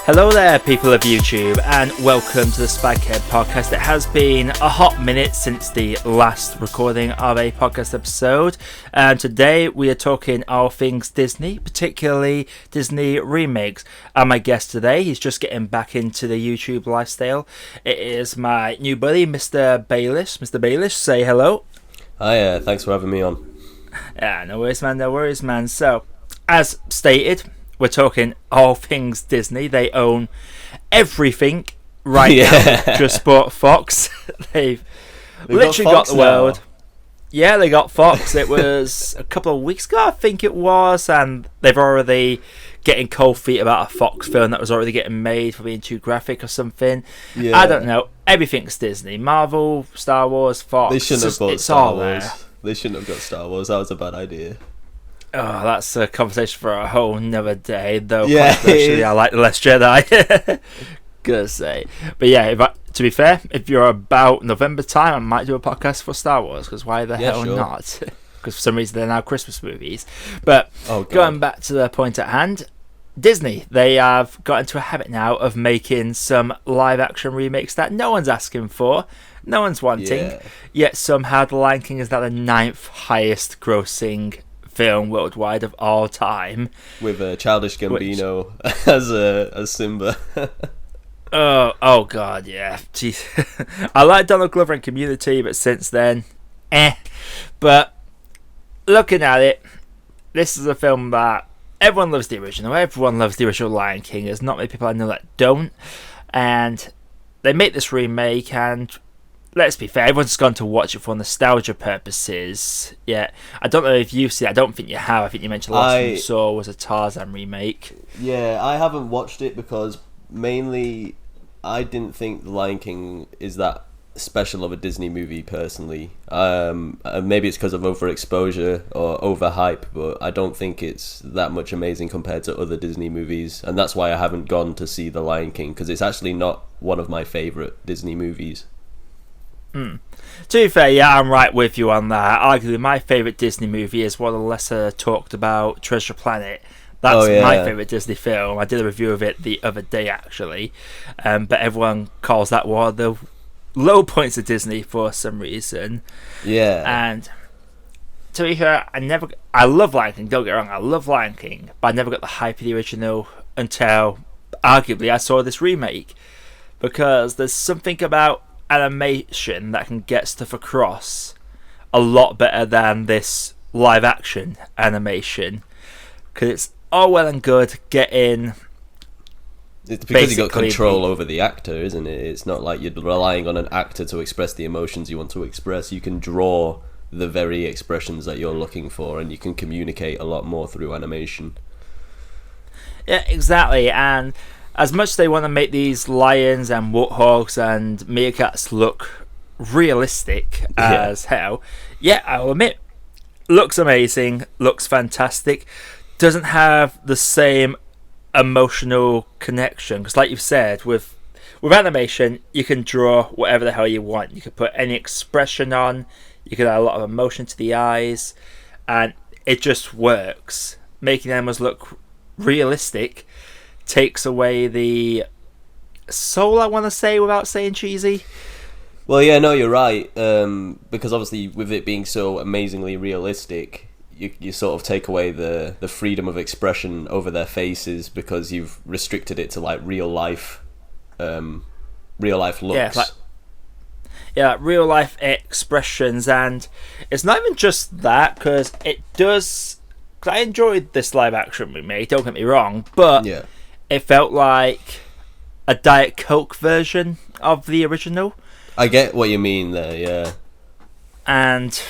Hello there, people of YouTube, and welcome to the Spaghead Podcast. It has been a hot minute since the last recording of a podcast episode, and today we are talking all things Disney, particularly Disney remakes. And my guest today, he's just getting back into the YouTube lifestyle. It is my new buddy, Mr Baelish. Mr Baelish, say hello. Hi, thanks for having me on. Yeah, no worries, man. So, as stated, we're talking all things Disney. They own everything right now. Just bought Fox. They've literally got the world. Now. Yeah, they got Fox. It was a couple of weeks ago, I think it was, and they've already getting cold feet about a Fox film that was already getting made for being too graphic or something. Yeah. I don't know. Everything's Disney. Marvel, Star Wars, Fox. They shouldn't have got Star Wars. They shouldn't have got Star Wars. That was a bad idea. Oh, that's a conversation for a whole nother day, though. Yeah, actually, I like The Last Jedi. Gonna say. But yeah, to be fair, if you're about November time, I might do a podcast for Star Wars, because why the hell not? Because for some reason they're now Christmas movies. But going back to the point at hand, Disney, they have got into a habit now of making some live-action remakes that no one's asking for, no one's wanting, yet somehow The Lion King is now the 9th highest grossing film worldwide of all time, with Childish Gambino as Simba. oh god, yeah. Jeez. I like Donald Glover in Community, but since then, But looking at it, this is a film that everyone loves the original. Everyone loves the original Lion King. There's not many people I know that don't, and they make this remake, and let's be fair, everyone's gone to watch it for nostalgia purposes. Yeah, I don't know if you've seen it. I don't think you have. I think you mentioned the last one you saw was a Tarzan remake. Yeah, I haven't watched it because mainly I didn't think The Lion King is that special of a Disney movie personally. Maybe it's because of overexposure or overhype, but I don't think it's that much amazing compared to other Disney movies, and that's why I haven't gone to see The Lion King, because it's actually not one of my favourite Disney movies. To be fair, yeah, I'm right with you on that. Arguably, my favourite Disney movie is one of the lesser talked about, Treasure Planet. That's my favourite Disney film. I did a review of it the other day, actually. But everyone calls that one of the low points of Disney for some reason. Yeah. And to be fair, I love Lion King, don't get me wrong, I love Lion King, but I never got the hype of the original until, arguably, I saw this remake. Because there's something about animation that can get stuff across a lot better than this live action animation, because it's all well and good getting, it's because you got control over the actor, isn't it? It's not like you're relying on an actor to express the emotions you want to express. You can draw the very expressions that you're looking for, and you can communicate a lot more through animation. Yeah, exactly. And as much as they want to make these lions and warthogs and meerkats look realistic as hell, I'll admit, looks amazing, looks fantastic, doesn't have the same emotional connection, because like you've said, with animation, you can draw whatever the hell you want. You can put any expression on, you can add a lot of emotion to the eyes, and it just works. Making animals look realistic takes away the soul, I want to say, without saying cheesy. Well, yeah, no, you're right. Because obviously, with it being so amazingly realistic, you sort of take away the freedom of expression over their faces, because you've restricted it to like real life looks. Like real life expressions, and it's not even just that, because it does. Because I enjoyed this live action remake. Don't get me wrong, but it felt like a Diet Coke version of the original. I get what you mean there, yeah. And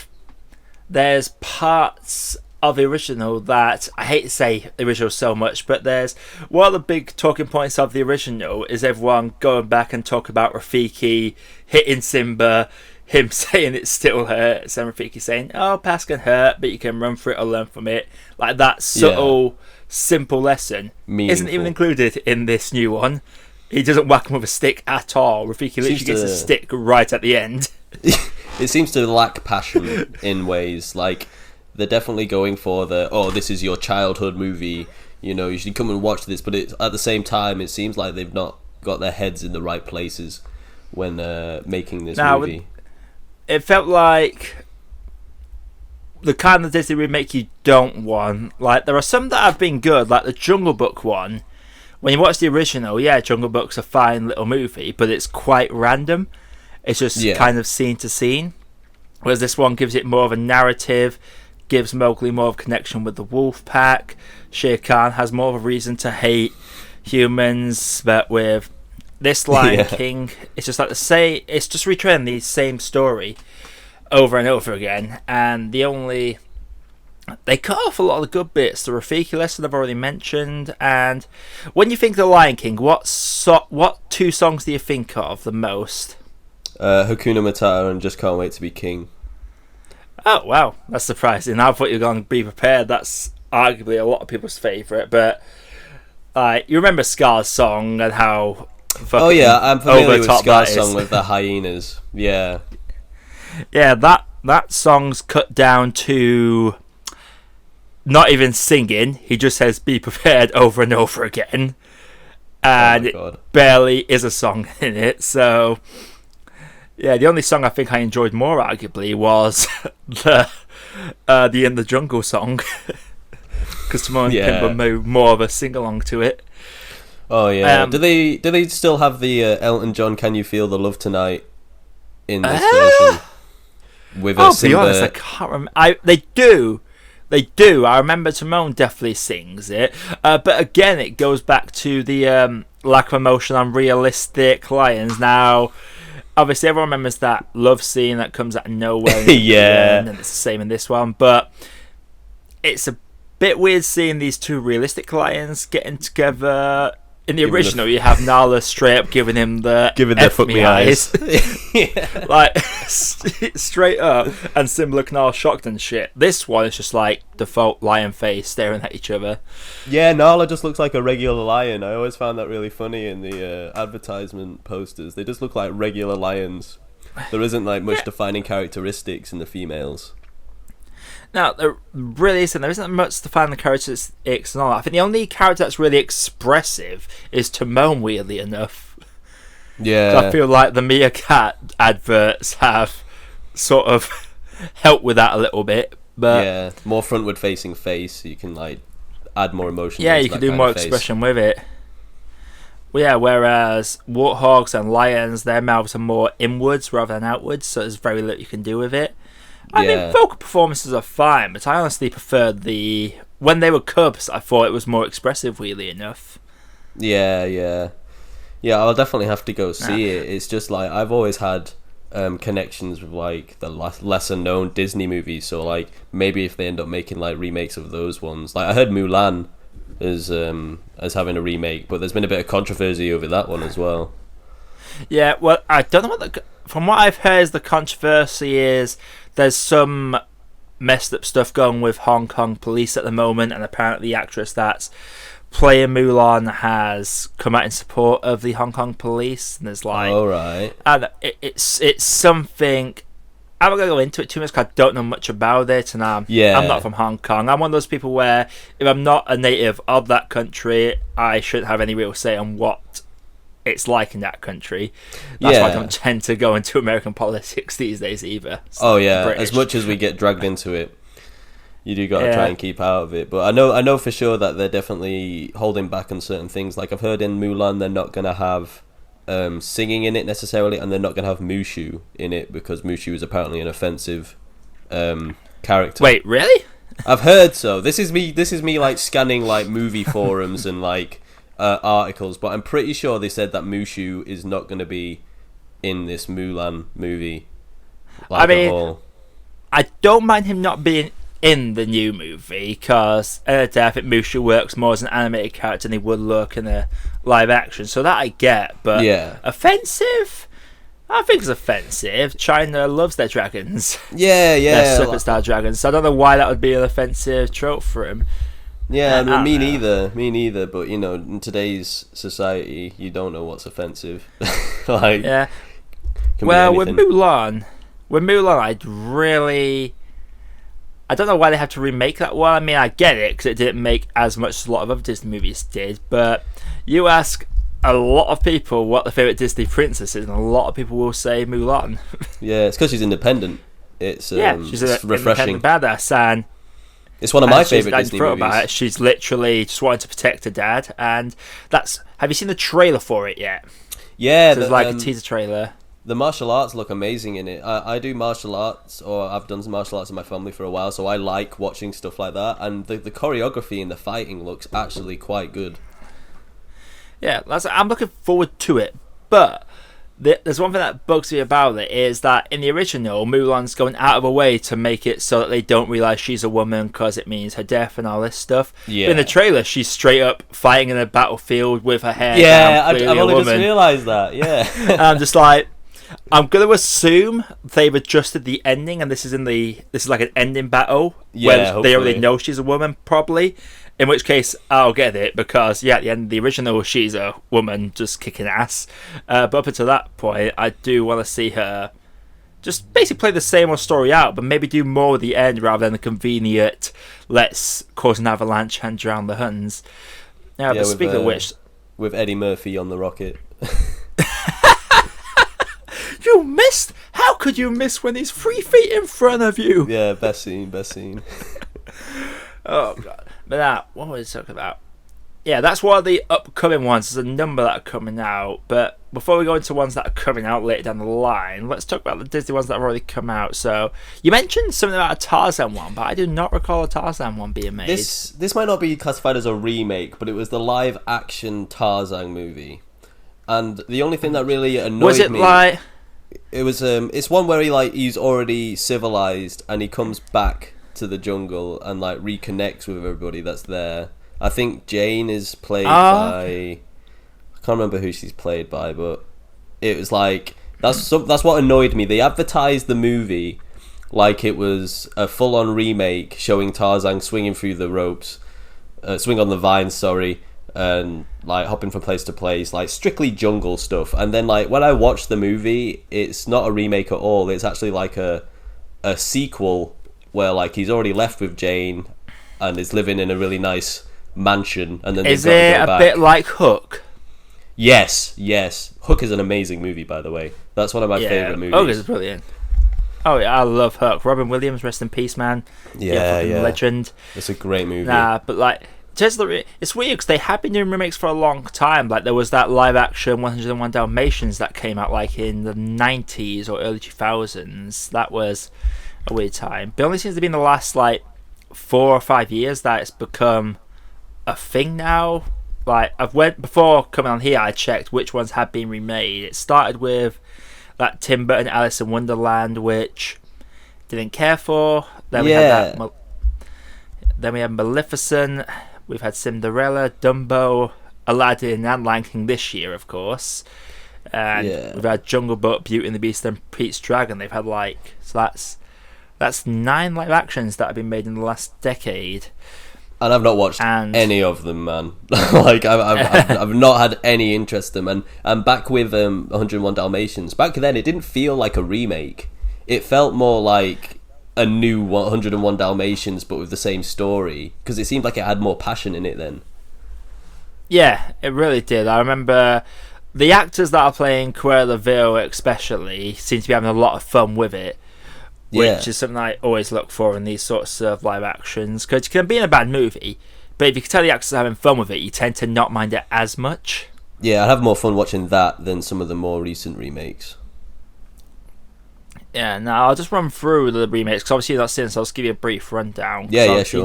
there's parts of the original that, I hate to say the original so much, but there's one of the big talking points of the original is everyone going back and talk about Rafiki hitting Simba, him saying it still hurts, and Rafiki saying, oh, past can hurt, but you can run through it or learn from it. Like that subtle, simple lesson Meaningful. Isn't even included in this new one. he doesn't whack him with a stick at all. Rafiki literally gets a stick right at the end. It seems to lack passion in ways. Like, they're definitely going for this is your childhood movie, you should come and watch this, but at the same time, it seems like they've not got their heads in the right places when making this movie. It felt like the kind of Disney remake you don't want. Like, there are some that have been good, like the Jungle Book one. When you watch the original, Jungle Book's a fine little movie, but it's quite random. It's just kind of scene to scene. Whereas this one gives it more of a narrative, gives Mowgli more of a connection with the wolf pack. Shere Khan has more of a reason to hate humans, but with this Lion King, it's just like it's just retelling the same story over and over again, and they cut off a lot of the good bits. The Rafiki lesson I've already mentioned, and when you think of the Lion King, what 2 songs do you think of the most? Hakuna Matata and Just Can't Wait to Be King. Oh wow, that's surprising. I thought you were going to Be Prepared. That's arguably a lot of people's favourite, but you remember Scar's song and how I'm familiar with Scar's song with the hyenas. Yeah, that song's cut down to not even singing. He just says "Be prepared" over and over again, and it barely is a song in it. So the only song I think I enjoyed more, arguably, was the In the Jungle song, because Timon and Pumbaa made more of a sing along to it. Oh yeah. Do they still have the Elton John "Can You Feel the Love Tonight" in this version? With I'll be honest, I can't remember. They do. I remember Timon definitely sings it. But again, it goes back to the lack of emotion on realistic lions. Now, obviously, everyone remembers that love scene that comes out of nowhere. And it's the same in this one. But it's a bit weird seeing these 2 realistic lions getting together. In the original, you have Nala straight up giving him the fuck me eyes. Like, straight up, and Simba looking all shocked and shit. This one is just like default lion face staring at each other. Yeah, Nala just looks like a regular lion. I always found that really funny in the advertisement posters. They just look like regular lions. There isn't like much defining characteristics in the females. Now, there really isn't. There isn't much to find the characteristics and all that. I think the only character that's really expressive is Timon, weirdly enough. Yeah. I feel like the Meerkat adverts have sort of helped with that a little bit. But more frontward-facing face. You can like add more emotion. Yeah, you can do more expression with it. Well, whereas warthogs and lions, their mouths are more inwards rather than outwards, so there's very little you can do with it. I mean, vocal performances are fine, but I honestly preferred when they were cubs, I thought it was more expressive, weirdly enough. Yeah, I'll definitely have to go see it. It's just like, I've always had connections with like the lesser known Disney movies, so like maybe if they end up making like remakes of those ones, like I heard Mulan as having a remake, but there's been a bit of controversy over that one as well. Yeah, well, I don't know from what I've heard, the controversy is there's some messed up stuff going with Hong Kong police at the moment, and apparently the actress that's playing Mulan has come out in support of the Hong Kong police, and there's like, and it's something. I'm not going to go into it too much because I don't know much about it, and I'm not from Hong Kong. I'm one of those people where if I'm not a native of that country, I shouldn't have any real say on what it's like in that country. That's why I don't tend to go into American politics these days either. As much as we get dragged into it, you do got to try and keep out of it. But I know for sure that they're definitely holding back on certain things. Like I've heard in Mulan, they're not going to have singing in it necessarily, and they're not going to have Mushu in it because Mushu is apparently an offensive character. Wait, really? I've heard so. This is me like scanning like movie forums and like articles, but I'm pretty sure they said that Mushu is not going to be in this Mulan movie. Like, I mean, I don't mind him not being in the new movie because I think Mushu works more as an animated character than he would look in a live action, so that I get. But offensive? I think it's offensive. China loves their dragons. Yeah. Their superstar dragons. So I don't know why that would be an offensive trope for him. Yeah, me neither. But you know, in today's society, you don't know what's offensive. Like, yeah. can Well, be with anything. Mulan, I don't know why they had to remake that one. I mean, I get it because it didn't make as much as a lot of other Disney movies did. But you ask a lot of people what their favorite Disney princess is, and a lot of people will say Mulan. Yeah, it's because she's independent. It's she's it's an refreshing. independent badass, and It's one of my favorite Disney movies. About it, she's literally just wanting to protect her dad, and that's. Have you seen the trailer for it yet? Yeah, so there's like a teaser trailer. The martial arts look amazing in it. I do martial arts, or I've done some martial arts in my family for a while, so I like watching stuff like that. And the choreography and the fighting looks actually quite good. Yeah, I'm looking forward to it. But there's one thing that bugs me about it is that in the original, Mulan's going out of her way to make it so that they don't realise she's a woman because it means her death and all this stuff. Yeah. But in the trailer, she's straight up fighting in a battlefield with her hair down. I've only just realised that, yeah. And I'm just like, I'm going to assume they've adjusted the ending, and this is like an ending battle where they already know she's a woman, probably. In which case, I'll get it because at the end of the original, she's a woman just kicking ass. But up until that point, I do want to see her just basically play the same old story out, but maybe do more at the end rather than the convenient let's cause an avalanche and drown the Huns. Now, but speaking of which, with Eddie Murphy on the rocket. You missed? How could you miss when he's 3 feet in front of you? Yeah, best scene. Oh, God. But now, what was I talking about? Yeah, that's one of the upcoming ones. There's a number that are coming out. But before we go into ones that are coming out later down the line, let's talk about the Disney ones that have already come out. So, you mentioned something about a Tarzan one, but I do not recall a Tarzan one being made. This might not be classified as a remake, but it was the live-action Tarzan movie. And the only thing that really annoyed me... Was it like... It was it's one where he's already civilized and he comes back to the jungle and like reconnects with everybody that's there. I think Jane is played by, I can't remember who she's played by, but it was like that's what annoyed me. They advertised the movie like it was a full-on remake showing Tarzan swinging through the ropes, swing on the vines, sorry, and like hopping from place to place, like strictly jungle stuff. And then like when I watched the movie, it's not a remake at all. It's actually like a sequel where like he's already left with Jane and is living in a really nice mansion. And then is it a bit like Hook? Yes. Hook is an amazing movie, by the way. That's one of my favorite movies. Hook is brilliant. Oh yeah, I love Hook. Robin Williams, rest in peace, man. Yeah. Legend. It's a great movie. But like. It's weird because they have been doing remakes for a long time. Like there was that live action 101 Dalmatians that came out like in the 90s or early 2000s. That was a weird time. But it only seems to be in the last like 4 or 5 years that it's become a thing now. Like before coming on here, I checked which ones had been remade. It started with that Tim Burton Alice in Wonderland, which didn't care for. Then we had that. Then we had Maleficent. We've had Cinderella, Dumbo, Aladdin, and Lion King this year, of course. And we've had Jungle Book, Beauty and the Beast, and Pete's Dragon. They've had that's 9 live actions that have been made in the last decade. And I've not watched any of them, man. Like I've not had any interest in them. And back with 101 Dalmatians, back then it didn't feel like a remake. It felt more like a new 101 Dalmatians, but with the same story, because it seemed like it had more passion in it then. Yeah, it really did. I remember the actors that are playing Cruella de Vil especially seem to be having a lot of fun with it, which is something I always look for in these sorts of live actions, because you can be in a bad movie, but if you can tell the actors are having fun with it, you tend to not mind it as much. Yeah, I'd have more fun watching that than some of the more recent remakes. Yeah, now I'll just run through the remakes because obviously you've not seen it, so I'll just give you a brief rundown. Yeah, sure.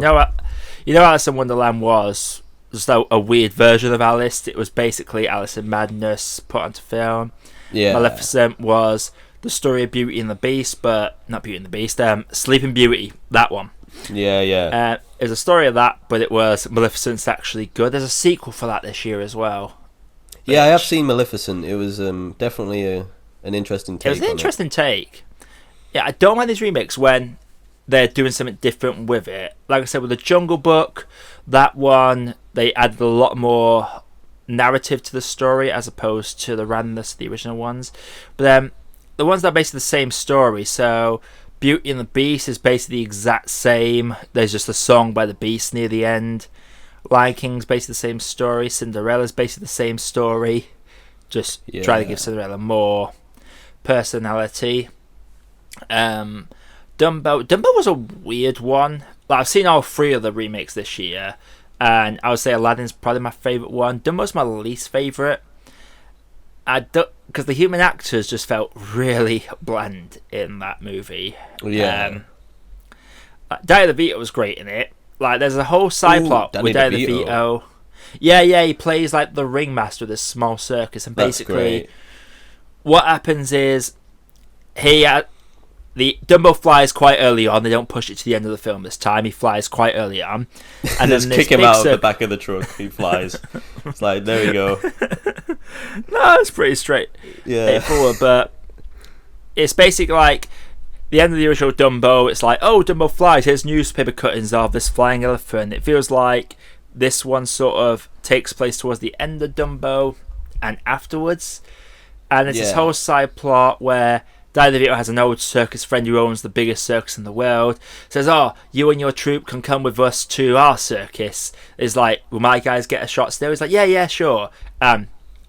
You know Alice in Wonderland was just a weird version of Alice. It was basically Alice in Madness put onto film. Yeah. Maleficent was the story of Beauty and the Beast, but not Beauty and the Beast. Sleeping Beauty, that one. Yeah. It was a story of that, but it was Maleficent's actually good. There's a sequel for that this year as well. Yeah, I have seen Maleficent. It was definitely an interesting take. It was an interesting take. Yeah, I don't mind these remakes when they're doing something different with it. Like I said, with the Jungle Book, that one, they added a lot more narrative to the story as opposed to the randomness of the original ones. But then the ones that are basically the same story, so Beauty and the Beast is basically the exact same. There's just a song by the Beast near the end. Lion King's basically the same story. Cinderella's basically the same story. Just try to give Cinderella more personality. Dumbo was a weird one. Like, I've seen all three of the remakes this year, and I would say Aladdin's probably my favourite one. Dumbo's my least favourite. Because the human actors just felt really bland in that movie. Yeah. Danny DeVito was great in it. Like, there's a whole side plot with Danny DeVito. Yeah, he plays like the ringmaster of this small circus, and basically, what happens is the Dumbo flies quite early on. They don't push it to the end of the film this time. He flies quite early on, and then kick him out of the back of the truck. He flies. It's like, there we go. No, it's pretty straightforward, but it's basically like the end of the original Dumbo. It's like, oh, Dumbo flies. Here's newspaper cuttings of this flying elephant. It feels like this one sort of takes place towards the end of Dumbo and afterwards, and it's this whole side plot where Danny DeVito has an old circus friend who owns the biggest circus in the world. Says, oh, you and your troupe can come with us to our circus. Is like, will my guys get a shot still? He's like, yeah, sure.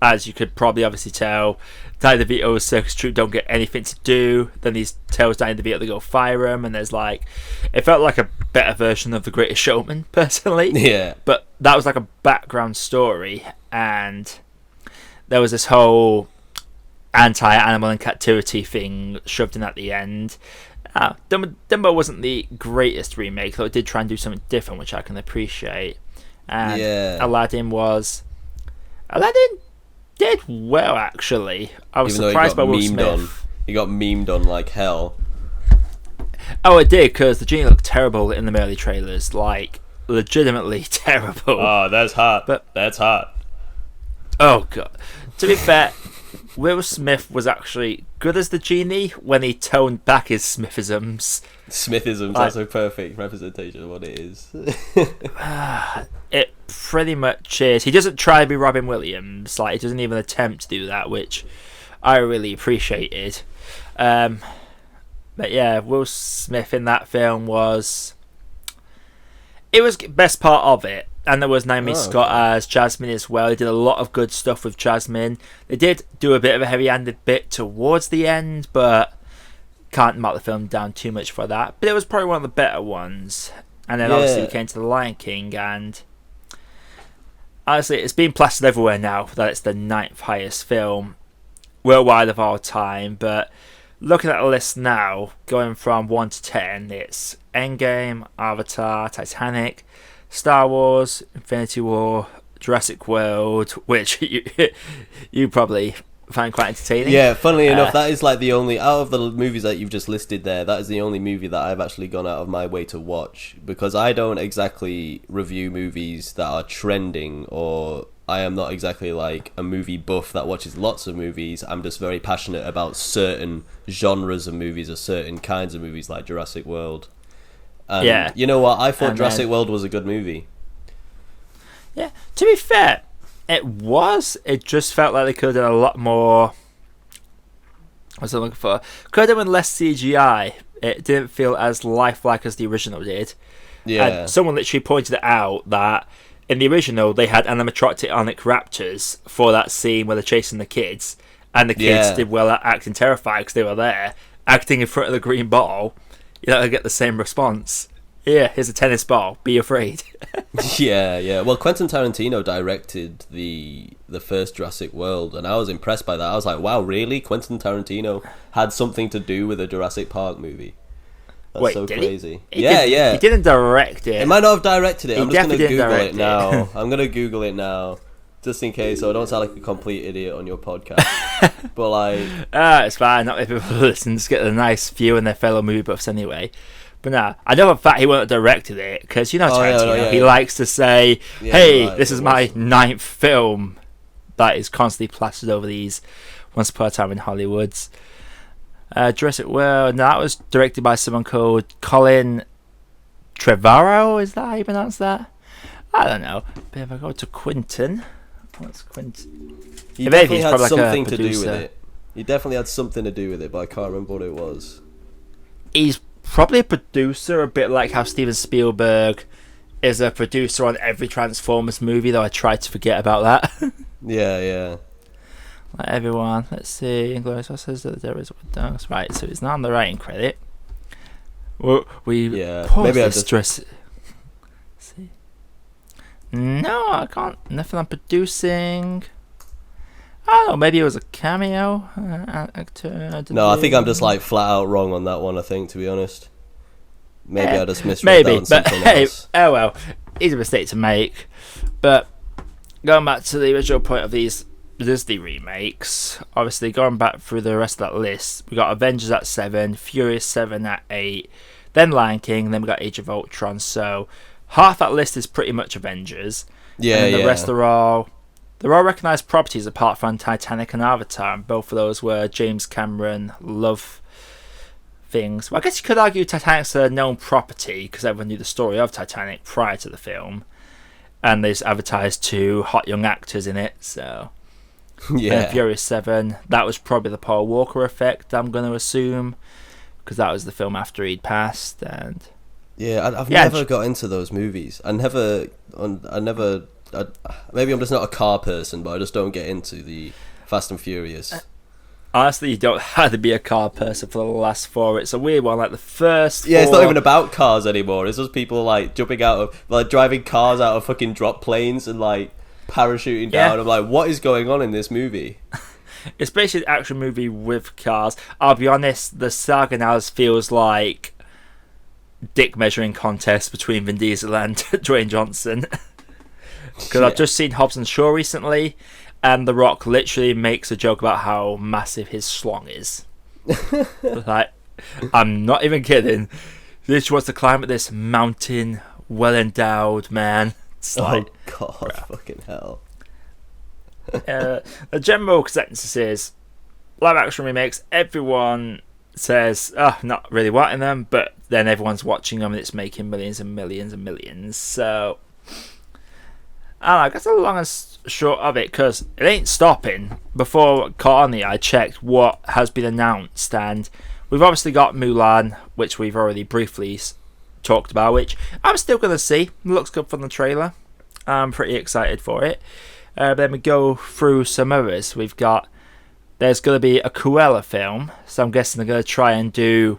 As you could probably obviously tell, Danny DeVito's circus troupe don't get anything to do. Then he tells Danny DeVito to go fire him, and there's like, it felt like a better version of The Greatest Showman, personally. Yeah. But that was like a background story, and there was this whole anti-animal and captivity thing shoved in at the end. Dumbo wasn't the greatest remake, though it did try and do something different, which I can appreciate. And Aladdin did well, actually. I was surprised by Will Smith. He got memed on like hell. Oh, it did, because the genie looked terrible in the early trailers, like legitimately terrible. Oh, that's hot. That's hot. Oh god. To be fair, Will Smith was actually good as the genie when he toned back his Smithisms. That's a perfect representation of what it is. It pretty much is. He doesn't try to be Robin Williams. Like, he doesn't even attempt to do that, which I really appreciated. But yeah, Will Smith in that film was best part of it. And there was Naomi Scott as Jasmine as well. They did a lot of good stuff with Jasmine. They did do a bit of a heavy-handed bit towards the end, but can't mark the film down too much for that. But it was probably one of the better ones. And then obviously we came to The Lion King, and honestly, it's been plastered everywhere now that it's the 9th highest film worldwide of all time. But looking at the list now, going from 1 to 10, it's Endgame, Avatar, Titanic, Star Wars, Infinity War, Jurassic World, which you probably find quite entertaining. Yeah, funnily enough, that is like the only, out of the movies that you've just listed there, that is the only movie that I've actually gone out of my way to watch, because I don't exactly review movies that are trending, or I am not exactly like a movie buff that watches lots of movies. I'm just very passionate about certain genres of movies or certain kinds of movies, like Jurassic World. And you know what? I thought Jurassic World was a good movie. Yeah, to be fair, it was. It just felt like they could have done a lot more. What was I looking for? Could have done with less CGI. It didn't feel as lifelike as the original did. Yeah. And someone literally pointed it out that in the original they had animatronic raptors for that scene where they're chasing the kids, and the kids did well at acting terrified because they were there, acting in front of the green ball. You don't get the same response. Yeah, here's a tennis ball. Be afraid. Yeah. Well, Quentin Tarantino directed the first Jurassic World, and I was impressed by that. I was like, wow, really? Quentin Tarantino had something to do with a Jurassic Park movie? That's so crazy. He didn't direct it. He might not have directed it. I'm just going to Google it now. I'm going to Google it now, just in case, so I don't sound like a complete idiot on your podcast. But like, it's fine. Not many people listen. Just get a nice view and their fellow movie buffs anyway. But nah, I know for a fact he wouldn't have directed it, because you know Tarantino, he likes to say, "Hey, this is my 9th film that is constantly plastered over these Once Upon a Time in Hollywoods." Jurassic World. No, that was directed by someone called Colin Trevorrow. Is that how you pronounce that? I don't know. But if I go to Quentin, what's Quentin? He definitely had something to do with it. He definitely had something to do with it, but I can't remember what it was. He's probably a producer, a bit like how Steven Spielberg is a producer on every Transformers movie, though I try to forget about that. Yeah. Like everyone, let's see. Inglourious Basterds, there is dogs. Right, so it's not on the writing credit. Maybe I just see. No, I can't. Nothing on producing. Oh, maybe it was a cameo actor. No, I think I'm just like flat out wrong on that one. I think, to be honest, maybe I just misread that on something else. Oh well, easy mistake to make. But going back to the original point of these Disney remakes, obviously going back through the rest of that list, we got Avengers at 7, Furious 7 at 8, then Lion King, then we got Age of Ultron. So half that list is pretty much Avengers. Yeah, and the rest are all. They're all recognised properties apart from Titanic and Avatar, and both of those were James Cameron love things. Well, I guess you could argue Titanic's a known property because everyone knew the story of Titanic prior to the film, and they just advertised 2 hot young actors in it. So, and Furious 7, that was probably the Paul Walker effect, I'm going to assume, because that was the film after he'd passed. And I've never got into those movies. Maybe I'm just not a car person, but I just don't get into the Fast and Furious. Honestly, you don't have to be a car person for the last 4. It's a weird one. Like the first 4... Yeah, it's not even about cars anymore. It's just people like jumping out of, like driving cars out of fucking drop planes and like parachuting down. I'm like, what is going on in this movie? It's basically an action movie with cars. I'll be honest, the saga now feels like dick measuring contest between Vin Diesel and Dwayne Johnson. Because I've just seen Hobbs and Shaw recently, and The Rock literally makes a joke about how massive his schlong is. Like, I'm not even kidding. He literally wants to climb up this mountain, well endowed man. It's like, God, fucking hell. The general consensus is live action remakes. Everyone says, not really wanting them, but then everyone's watching them and it's making millions and millions and millions. So I guess the long and short of it, because it ain't stopping. Before Caught on the I checked what has been announced, and we've obviously got Mulan, which we've already briefly talked about, which I'm still going to see. It looks good from the trailer. I'm pretty excited for it. Then we go through some others. There's going to be a Cruella film, so I'm guessing they're going to try and do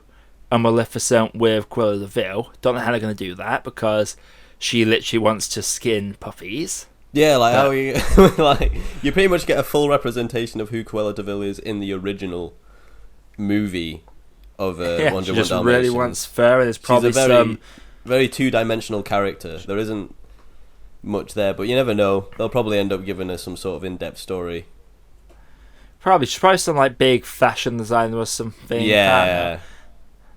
a Maleficent with Cruella de Vil. Don't know how they're going to do that, because she literally wants to skin puppies. Yeah, like how you like you pretty much get a full representation of who Cruella de Vil is in the original movie of Wonder Woman. She just really wants fur, and there's probably she's a very two-dimensional character. There isn't much there, but you never know. They'll probably end up giving us some sort of in-depth story. She's probably some like big fashion designer or something. Yeah.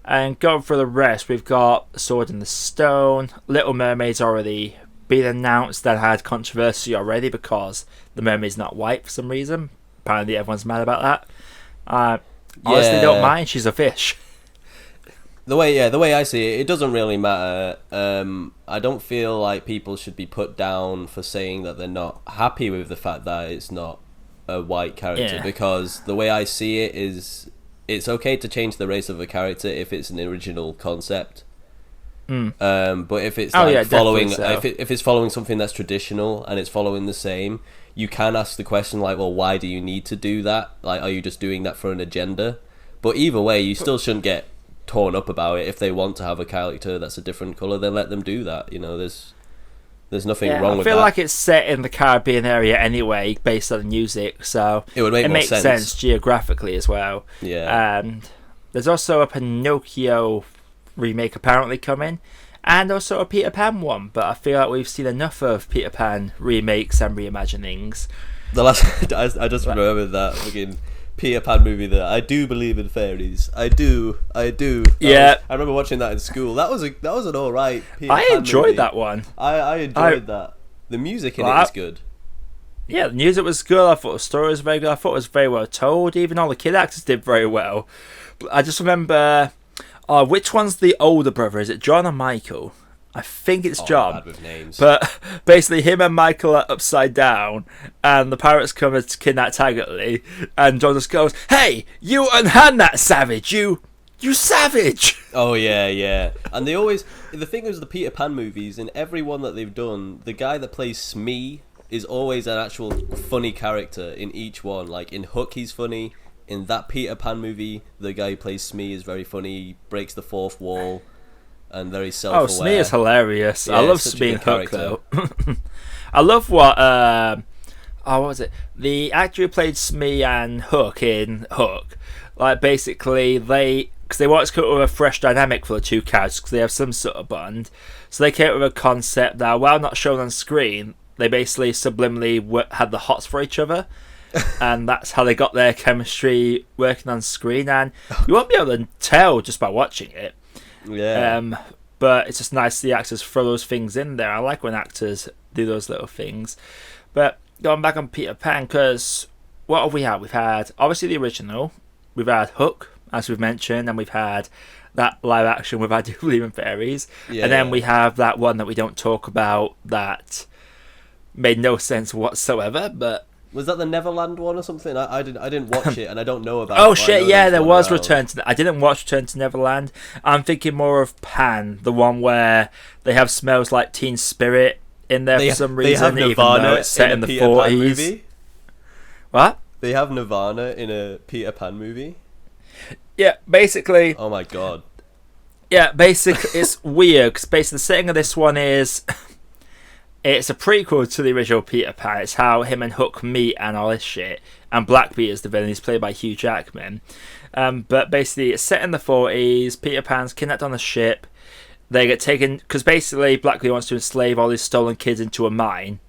And going for the rest, we've got Sword in the Stone. Little Mermaid's already been announced. That had controversy already because the mermaid's not white for some reason. Apparently everyone's mad about that. Honestly, don't mind. She's a fish. The way I see it, it doesn't really matter. I don't feel like people should be put down for saying that they're not happy with the fact that it's not a white character, because the way I see it is, it's okay to change the race of a character if it's an original concept. But if it's following, if it's following something that's traditional and it's following the same, you can ask the question like, well, why do you need to do that? Like, are you just doing that for an agenda? But either way, you still shouldn't get torn up about it. If they want to have a character that's a different color, then let them do that. You know, there's nothing wrong with that. I feel like it's set in the Caribbean area anyway, based on the music, so it would make sense geographically as well. Yeah. And there's also a Pinocchio remake apparently coming, and also a Peter Pan one. But I feel like we've seen enough of Peter Pan remakes and reimaginings. The last, I just remembered that fucking Peter Pan movie that I do believe in fairies. I do. Yeah, I remember watching that in school. That was an alright Peter Pan movie. enjoyed that one. I enjoyed that. The music in it is good. Yeah, the music was good. I thought the story was very good. I thought it was very well told. Even all the kid actors did very well. But I just remember, which one's the older brother? Is it John or Michael? I think it's John. Bad with names. But basically, him and Michael are upside down, and the pirates come to kidnap Taggart, and John just goes, "Hey, you unhand that savage, you savage!" Oh yeah. And they always, the thing is, the Peter Pan movies, in every one that they've done, the guy that plays Smee is always an actual funny character in each one. Like in Hook, he's funny. In that Peter Pan movie, the guy who plays Smee is very funny. He breaks the fourth wall. And very self-aware. Oh, Smee is hilarious. Yeah, I love Smee and Hook, though. I love what was it? The actor who played Smee and Hook in Hook, like, basically, because they wanted to come up with a fresh dynamic for the two characters, because they have some sort of bond. So they came up with a concept that, while not shown on screen, they basically subliminally had the hots for each other. And that's how they got their chemistry working on screen. And you won't be able to tell just by watching it. Yeah. But it's just nice the actors throw those things in there. I like when actors do those little things. But going back on Peter Pan, because what have we had? We've had obviously the original. We've had Hook, as we've mentioned, and we've had that live action with I Do Believe in Fairies. Yeah, and then we have that one that we don't talk about that made no sense whatsoever. But was that the Neverland one or something? I didn't watch it, and I don't know about it. Oh, it. shit, yeah, there was Return to... I didn't watch Return to Neverland. I'm thinking more of Pan, the one where they have Smells Like Teen Spirit in there for some reason. They have Nirvana it's set in the Peter 40s. Pan movie? What? They have Nirvana in a Peter Pan movie? Yeah, basically... Oh, my God. Yeah, basically, it's weird, because basically the setting of this one is... It's a prequel to the original Peter Pan. It's how him and Hook meet and all this shit. And Blackbeard's the villain. He's played by Hugh Jackman. But basically, it's set in the 40s. Peter Pan's kidnapped on a ship. They get taken... Because basically, Blackbeard wants to enslave all these stolen kids into a mine.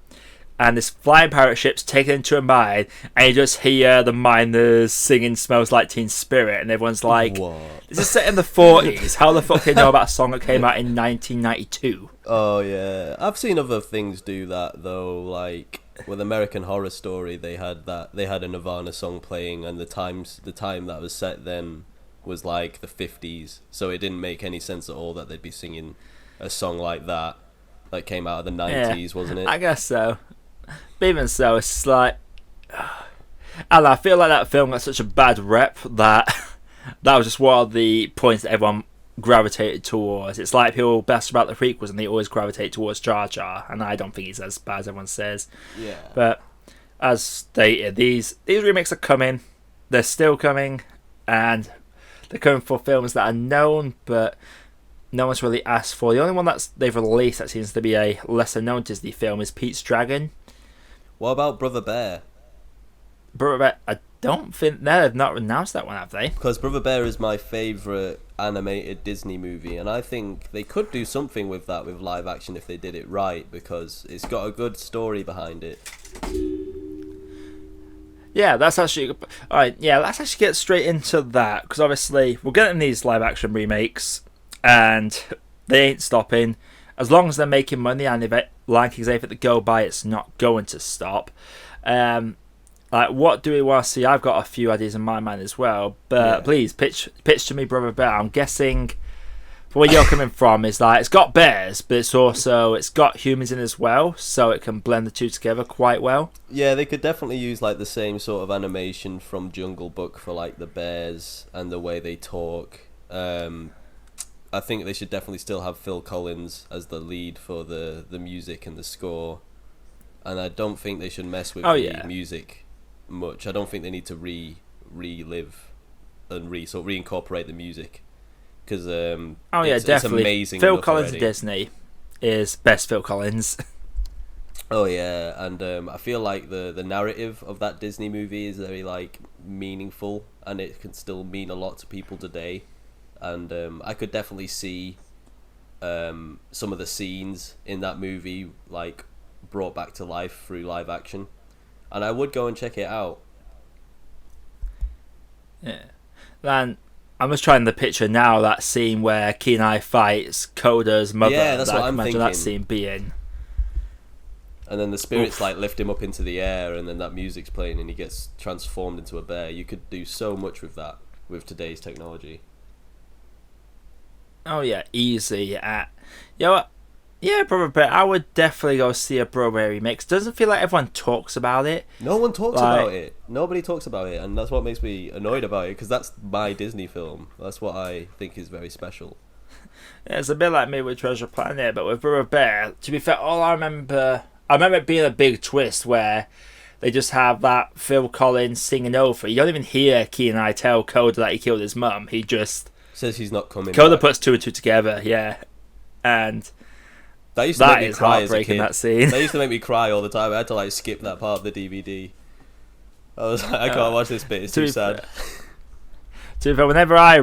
And this flying pirate ship's taken into a mine. And you just hear the miners singing Smells Like Teen Spirit. And everyone's like, what? This is set in the 40s. How the fuck do they know about a song that came out in 1992? Oh yeah, I've seen other things do that though. Like with American Horror Story, they had a Nirvana song playing, and the time that was set then was like the 50s, so it didn't make any sense at all that they'd be singing a song like that came out of the 90s, wasn't it? I guess so. But even so, it's just like, and I feel like that film got such a bad rep that that was just one of the points that everyone gravitated towards. It's like people best about the prequels and they always gravitate towards Jar Jar, and I don't think he's as bad as everyone says. Yeah. But as stated, these remakes are coming. They're still coming, and they're coming for films that are known, but no one's really asked for. The only one that they've released that seems to be a lesser known Disney film is Pete's Dragon. What about Brother Bear? Brother Bear, I don't think they've not announced that one, have they? Because Brother Bear is my favourite animated Disney movie, and I think they could do something with that with live action if they did it right, because it's got a good story behind it. Yeah, that's actually... Alright, yeah, let's actually get straight into that, because obviously we're getting these live action remakes, and they ain't stopping. As long as they're making money, and if Lion King's able to go by, it's not going to stop. What do we want to see? I've got a few ideas in my mind as well, but please pitch to me, Brother Bear. I'm guessing where you're coming from is like it's got bears, but it's got humans in as well, so it can blend the two together quite well. Yeah, they could definitely use like the same sort of animation from Jungle Book for like the bears and the way they talk. I think they should definitely still have Phil Collins as the lead for the music and the score, and I don't think they should mess with the music much. I don't think they need to relive and reincorporate the music, because definitely. It's amazing. Phil Collins of Disney is best Phil Collins. Oh yeah, and I feel like the narrative of that Disney movie is very like meaningful, and it can still mean a lot to people today. And I could definitely see some of the scenes in that movie like brought back to life through live action, and I would go and check it out. Yeah, man, I'm just trying to picture now that scene where Kenai fights Coda's mother. Yeah, that's what I'm imagine thinking. That scene being. and then the spirits like lift him up into the air, and then that music's playing, and he gets transformed into a bear. You could do so much with that with today's technology. Oh yeah, easy. Yeah, Brother Bear. I would definitely go see a Brother Bear remix. Doesn't feel like everyone talks about it. No one talks about it. Nobody talks about it, and that's what makes me annoyed about it, because that's my Disney film. That's what I think is very special. Yeah, it's a bit like me with Treasure Planet, but with Brother Bear, to be fair, I remember it being a big twist where they just have that Phil Collins singing over. You don't even hear Kenan tell Coda that he killed his mum. He just says he's not coming. Coda puts two and two together, yeah, and that used to make me cry heartbreaking. As a kid. That scene. That used to make me cry all the time. I had to like skip that part of the DVD. I was like, I can't watch this bit. It's too sad. To be fair, whenever I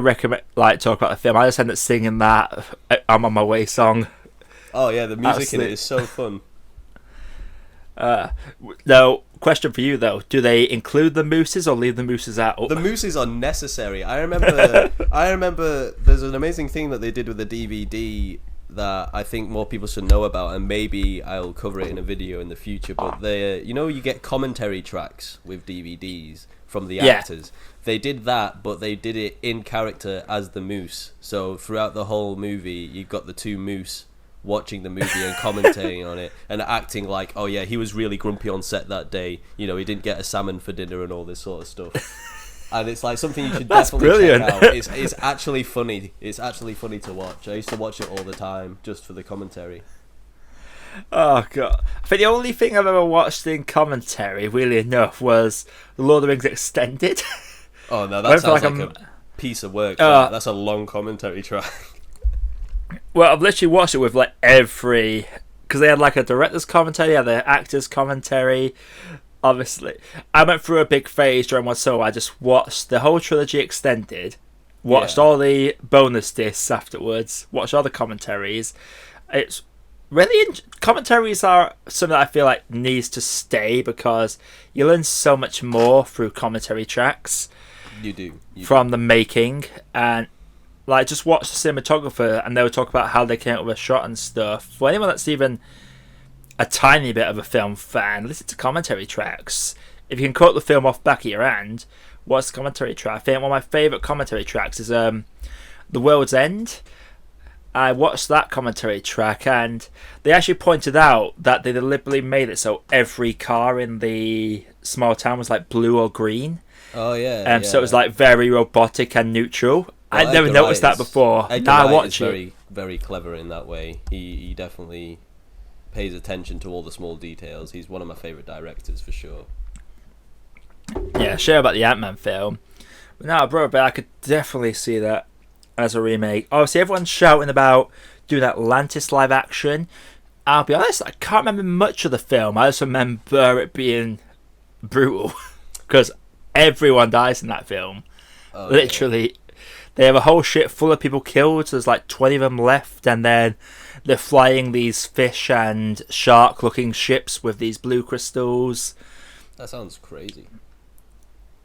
talk about the film, I just end up singing that "I'm on my way" song. Oh yeah, the music in it is so fun. No, question for you though: do they include the mooses or leave the mooses out? The mooses are necessary. I remember. There's an amazing thing that they did with the DVD that I think more people should know about, and maybe I'll cover it in a video in the future. But you get commentary tracks with DVDs from the actors. They did that, but they did it in character as the moose. So throughout the whole movie, you've got the two moose watching the movie and commentating on it and acting like, oh yeah, he was really grumpy on set that day. He didn't get a salmon for dinner and all this sort of stuff. And it's like something you should definitely check out. It's actually funny. It's actually funny to watch. I used to watch it all the time just for the commentary. Oh god! I think the only thing I've ever watched in commentary, really enough, was the Lord of the Rings Extended. Oh no, that sounds like a piece of work. That's a long commentary track. Well, I've literally watched it with like every, because they had like a director's commentary, they had the actor's commentary. Obviously, I went through a big phase during one summer. I just watched the whole trilogy extended, watched all the bonus discs afterwards, watched all the commentaries. It's really commentaries are something that I feel like needs to stay, because you learn so much more through commentary tracks. You do from the making, and like just watch the cinematographer and they would talk about how they came up with a shot and stuff. For anyone that's even a tiny bit of a film fan, listen to commentary tracks. If you can quote the film off back of your hand, watch the commentary track. I think one of my favourite commentary tracks is The World's End. I watched that commentary track and they actually pointed out that they deliberately made it so every car in the small town was like blue or green. Oh yeah. So it was like very robotic and neutral. Well, I'd never noticed that before. Now I watch it. Very, very clever in that way. He definitely pays attention to all the small details. He's one of my favourite directors for sure. Yeah, sure about the Ant-Man film. But now, but I could definitely see that as a remake. Obviously, everyone's shouting about doing Atlantis live action. I'll be honest, I can't remember much of the film. I just remember it being brutal because everyone dies in that film. Literally. They have a whole ship full of people killed. So there's like 20 of them left, and then they're flying these fish and shark-looking ships with these blue crystals. That sounds crazy.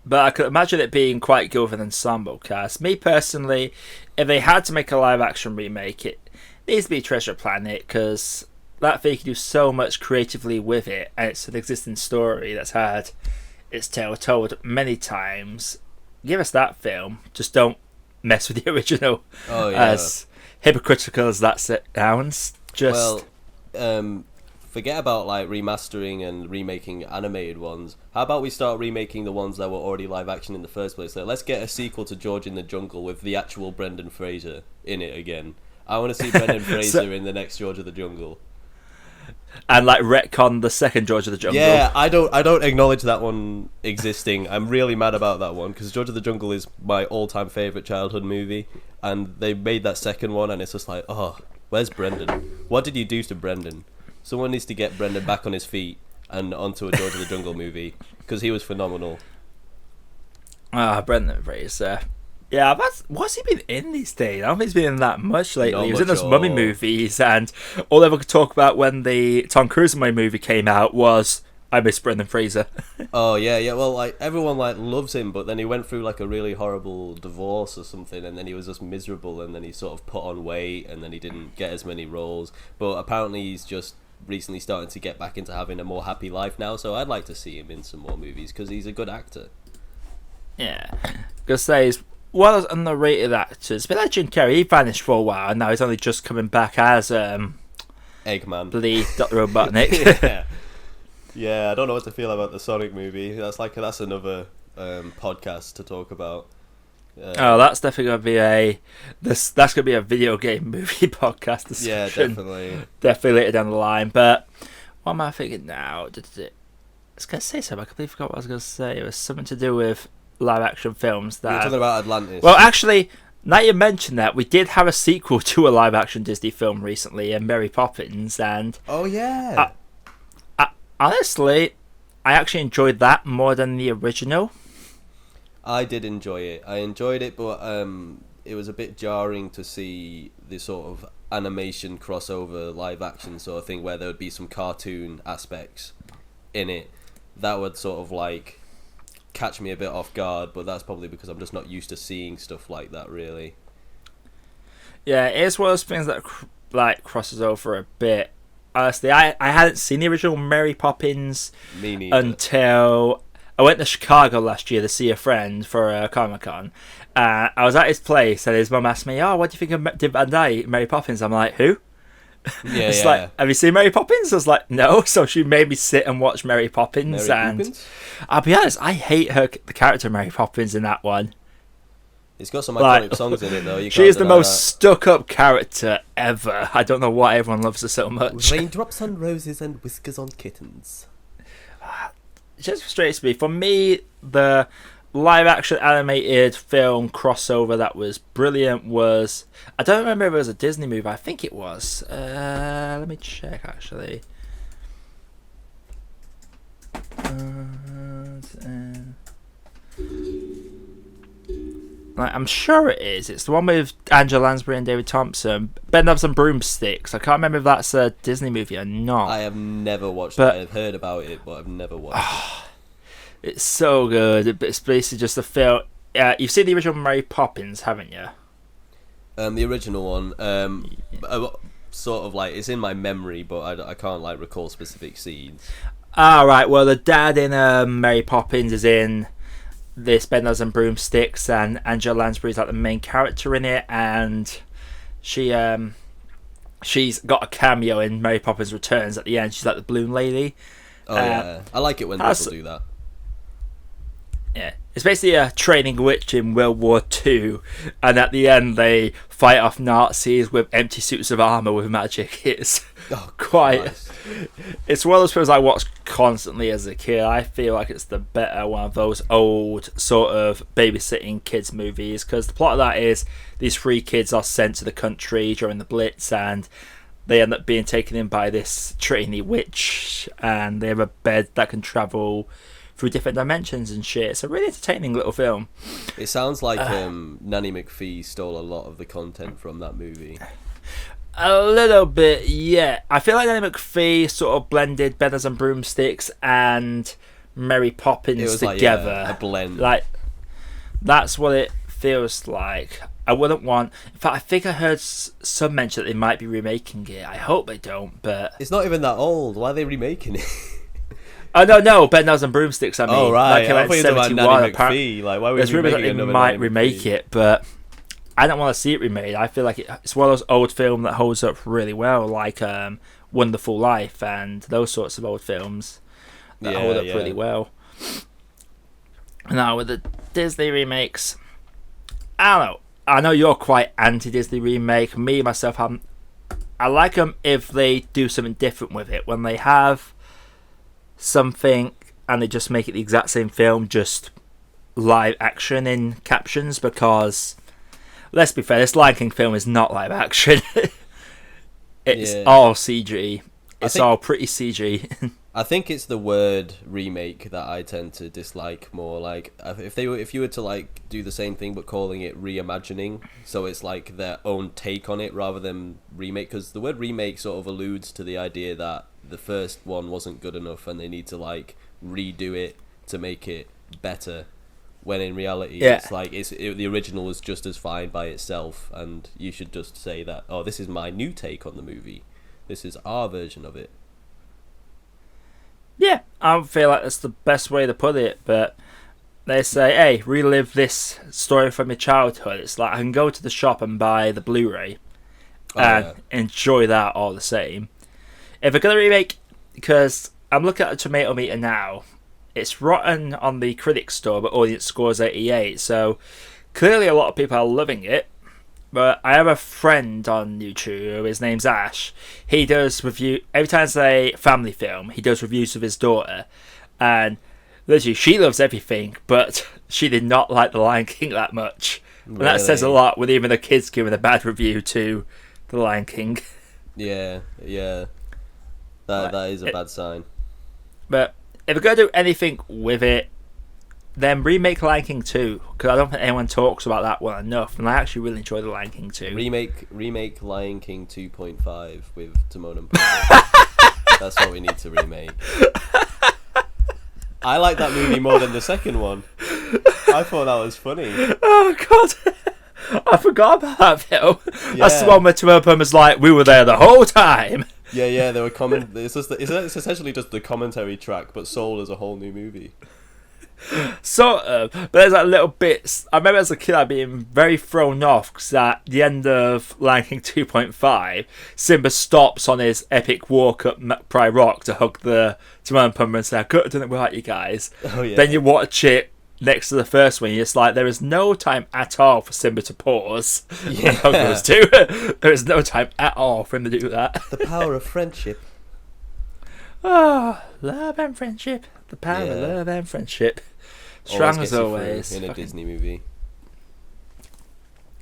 But I could imagine it being quite good with an ensemble cast. Me personally, if they had to make a live-action remake, it needs to be Treasure Planet, because that thing can do so much creatively with it, and it's an existing story that's had its tale told many times. Give us that film. Just don't mess with the original. Oh yeah. As hypocritical as that sounds. Just forget about like remastering and remaking animated ones. How about we start remaking the ones that were already live action in the first place? Like, let's get a sequel to George in the Jungle with the actual Brendan Fraser in it again. I want to see Brendan Fraser in the next George of the Jungle. And like retcon the second George of the Jungle. Yeah, I don't acknowledge that one existing. I'm really mad about that one because George of the Jungle is my all-time favorite childhood movie, and they made that second one, and it's just like, oh, where's Brendan? What did you do to Brendan? Someone needs to get Brendan back on his feet and onto a George of the Jungle movie because he was phenomenal. Brendan Fraser. Yeah, what's he been in these days? I don't think he's been in that much lately. Not he was much in those mummy movies, and all I ever could talk about when the Tom Cruise mummy movie came out was I miss Brendan Fraser. Oh yeah. Well, like everyone like loves him, but then he went through like a really horrible divorce or something, and then he was just miserable, and then he sort of put on weight, and then he didn't get as many roles. But apparently he's just recently starting to get back into having a more happy life now. So I'd like to see him in some more movies because he's a good actor. Yeah, because say he's one of those underrated actors. But like Jim Carrey, he vanished for a while, and now he's only just coming back as Eggman, the Dr. Robotnik. yeah. I don't know what to feel about the Sonic movie. That's another podcast to talk about. That's definitely gonna be that's gonna be a video game movie podcast discussion. Yeah, definitely later down the line. But what am I thinking now? I was gonna say something. I completely forgot what I was gonna say. It was something to do with live action films. That you're talking about Atlantis. Well, actually, now you mention that, we did have a sequel to a live action Disney film recently, Mary Poppins, and oh yeah. Honestly, I actually enjoyed that more than the original. I did enjoy it. I enjoyed it, but it was a bit jarring to see the sort of animation crossover live action sort of thing where there would be some cartoon aspects in it. That would sort of like catch me a bit off guard, but that's probably because I'm just not used to seeing stuff like that, really. Yeah, it's one of those things that crosses over a bit. Honestly, I hadn't seen the original Mary Poppins until I went to Chicago last year to see a friend for Comic-Con. I was at his place and his mum asked me, "Oh, what do you think of Did Van Dyke, Mary Poppins?" I'm like, "Who?" Yeah, it's like, "Have you seen Mary Poppins?" I was like, "No." So she made me sit and watch Mary Poppins. I'll be honest, I hate the character Mary Poppins in that one. It's got some iconic songs in it, though. She is the most stuck-up character ever. I don't know why everyone loves her so much. Raindrops on roses and whiskers on kittens. It just frustrates me. For me, the live-action animated film crossover that was brilliant was... I don't remember if it was a Disney movie. I think it was. Let me check, actually. I'm sure it is. It's the one with Angela Lansbury and David Thompson. Ben Loves and Broomsticks. I can't remember if that's a Disney movie or not. I have never watched it. I've heard about it, but I've never watched it. It's so good. It's basically just a film. You've seen the original Mary Poppins, haven't you? The original one. Sort of like, it's in my memory, but I can't like recall specific scenes. Right. Well, the dad in Mary Poppins is in this Ben Loves and Broomsticks, and Angela Lansbury is like the main character in it, and she's got a cameo in Mary Poppins Returns at the end. She's like the balloon lady. Oh yeah, I like it when people do that. Yeah, it's basically a training witch in World War II, and at the end they fight off Nazis with empty suits of armor with magic. It's It's one of those films I watched constantly as a kid. I feel like it's the better one of those old sort of babysitting kids movies, because the plot of that is these 3 kids are sent to the country during the Blitz, and they end up being taken in by this trainee witch, and they have a bed that can travel through different dimensions and shit. It's a really entertaining little film. It sounds like Nanny McPhee stole a lot of the content from that movie. A little bit, yeah. I feel like Nanny McPhee sort of blended Ben Loves and Broomsticks and Mary Poppins together. Like, a blend. Like, that's what it feels like. I wouldn't want... In fact, I think I heard some mention that they might be remaking it. I hope they don't, but... It's not even that old. Why are they remaking it? Oh, no, Ben Loves and Broomsticks, I mean. Oh, right. Like, I thought you were talking about Nanny McPhee. Like, why would there's rumours that they might remake it, but I don't want to see it remade. I feel like it's one of those old films that holds up really well, like Wonderful Life and those sorts of old films that hold up really well. Now, with the Disney remakes, I don't know. I know you're quite anti-Disney remake. Me, myself, I like them if they do something different with it. When they have something and they just make it the exact same film, just live action in captions, because let's be fair, this Lion King film is not live action. It's all CG. It's all pretty CG. I think it's the word remake that I tend to dislike more. Like, if you were to like do the same thing but calling it reimagining, so it's like their own take on it rather than remake, because the word remake sort of alludes to the idea that the first one wasn't good enough and they need to like redo it to make it better, when in reality it's like the original was just as fine by itself, and you should just say that, oh, this is my new take on the movie, this is our version of it. Yeah, I feel like that's the best way to put it, but they say, hey, relive this story from your childhood. It's like I can go to the shop and buy the Blu-ray and enjoy that all the same. If they're going to remake, because I'm looking at the tomato meter now, it's rotten on the critics store, but audience score is 88, so clearly a lot of people are loving it. But I have a friend on YouTube, his name's Ash. He does review, every time it's a family film, he does reviews with his daughter, and literally she loves everything, but she did not like The Lion King that much. And that says a lot with even the kids giving a bad review to The Lion King. Yeah. That is a bad sign. But if we're going to do anything with it, then remake Lion King 2, because I don't think anyone talks about that one enough, and I actually really enjoy the Lion King 2. Remake Lion King 2.5 with Timon and Pumbaa. That's what we need to remake. I like that movie more than the second one. I thought that was funny. Oh god, I forgot about that film. Yeah. That's the one where Timon and Pumbaa's like, we were there the whole time. Yeah, they were it's essentially just the commentary track, but sold as a whole new movie. Sort of, but there's like little bits. I remember as a kid, I'd been very thrown off because at the end of Lion King 2.5, Simba stops on his epic walk up Pride Rock to hug the Timon and Pumbaa and say, "I could have done it without you guys." Oh yeah. Then you watch it next to the first one, it's like there is no time at all for Simba to pause. Yeah. And hug those two. There is no time at all for him to do that. The power of friendship. Oh, love and friendship. The power of love and friendship. Strong as always. In a Disney movie.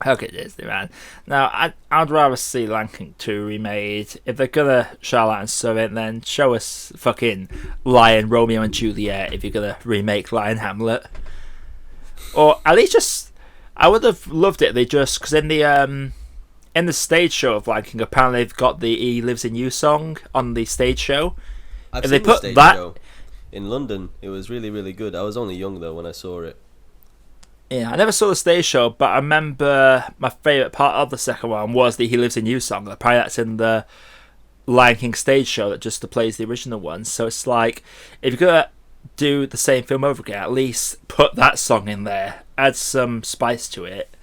Okay, Disney, man. Now, I'd rather see Lion King 2 remade. If they're gonna show that and sew it, then show us fucking Lion, Romeo and Juliet if you're gonna remake Lion Hamlet. Or at least just... I would have loved it. They just... Because in the stage show of Lion King, apparently they've got the He Lives in You song on the stage show. I've seen the stage show in London. It was really, really good. I was only young though when I saw it. Yeah, I never saw the stage show, but I remember my favourite part of the second one was the He Lives in You song. Apparently that's in the Lion King stage show that just plays the original one. So it's like, if you're going to do the same film over again, at least put that song in there. Add some spice to it.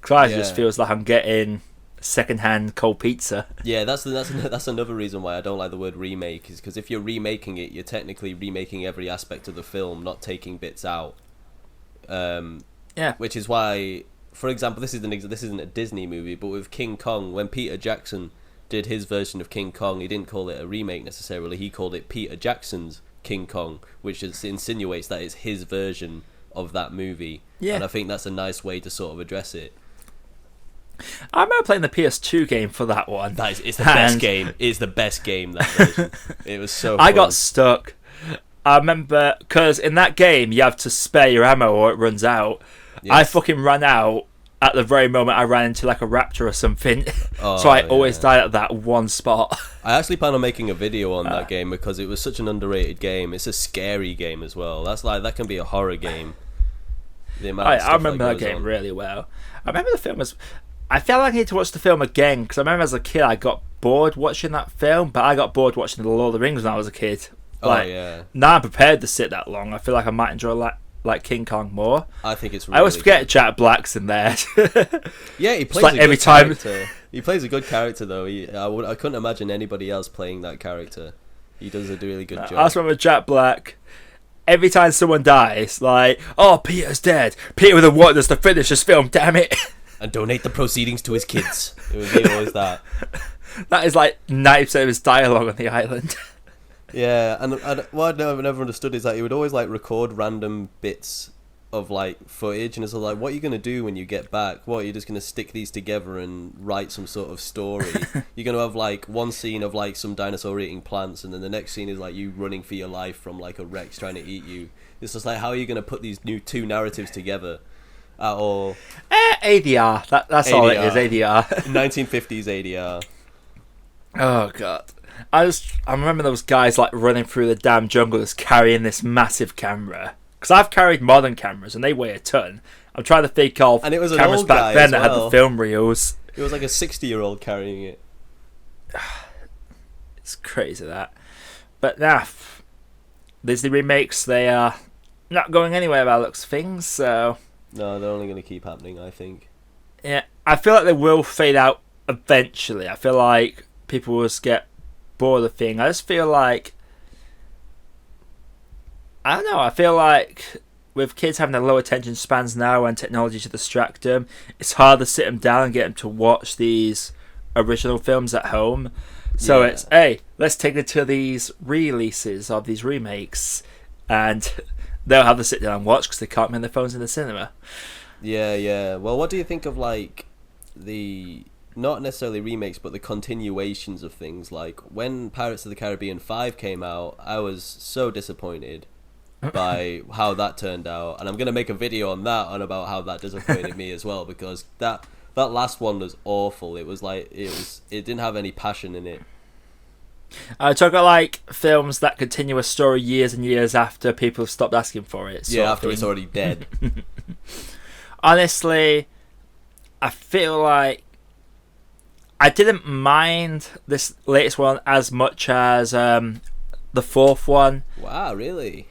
Because it just feels like I'm getting second-hand cold pizza. Yeah, that's another reason why I don't like the word remake, is because if you're remaking it, you're technically remaking every aspect of the film, not taking bits out. Which is why, for example, this isn't a Disney movie, but with King Kong, when Peter Jackson did his version of King Kong, he didn't call it a remake necessarily, he called it Peter Jackson's King Kong, which insinuates that it's his version of that movie. Yeah. And I think that's a nice way to sort of address it. I remember playing the PS2 game for that one. It's the best game. It's the best game, that version. It was so fun. I got stuck. I remember, because in that game, you have to spare your ammo or it runs out. Yes. I fucking ran out at the very moment I ran into like a raptor or something. So I always died at that one spot. I actually plan on making a video on that game because it was such an underrated game. It's a scary game as well. That can be a horror game. I remember that game really well. I remember the film was... I felt like I need to watch the film again because I remember as a kid I got bored watching that film, but I got bored watching The Lord of the Rings when I was a kid. Now I'm prepared to sit that long. I feel like I might enjoy like King Kong more. I think it's really I always forget Jack Black's in there. Yeah, he plays every time. He plays a good character though. I couldn't imagine anybody else playing that character. He does a really good job. I just remember Jack Black. Every time someone dies, like, oh, Peter's dead. Peter would have wanted us to finish this film, damn it. And donate the proceedings to his kids. It would be always that. That is like 90% of his dialogue on the island. Yeah, and what I've never understood is that he would always like record random bits of like footage, and it's like, what are you going to do when you get back? What, are you just going to stick these together and write some sort of story? You're going to have like one scene of like some dinosaur eating plants, and then the next scene is like you running for your life from like a Rex trying to eat you. It's just like, how are you going to put these two narratives together? Or ADR. That's ADR. All it is. ADR. 1950s ADR. Oh god. I remember those guys like running through the damn jungle just carrying this massive camera. Because I've carried modern cameras and they weigh a ton. I'm trying to think of and it was cameras back then that had the film reels. It was like a 60-year-old carrying it. It's crazy that. But nah, Disney remakes, they are not going anywhere by the looks of things. So no, they're only going to keep happening, I think. Yeah, I feel like they will fade out eventually. I feel like people will just get bored of the thing. I just feel like, I don't know, I feel like with kids having their low attention spans now and technology to distract them, it's hard to sit them down and get them to watch these original films at home. So it's, hey, let's take it to these releases of these remakes, and they'll have to sit down and watch because they can't be on their phones in the cinema. Yeah. Well, what do you think of like not necessarily remakes, but the continuations of things? Like when Pirates of the Caribbean 5 came out, I was so disappointed by how that turned out, and I'm gonna make a video on that on about how that disappointed me as well, because that last one was awful. It was like it didn't have any passion in it. I talk about like films that continue a story years and years after people have stopped asking for it. Yeah, after it's already dead. Honestly, I feel like I didn't mind this latest one as much as the fourth one. Wow, really?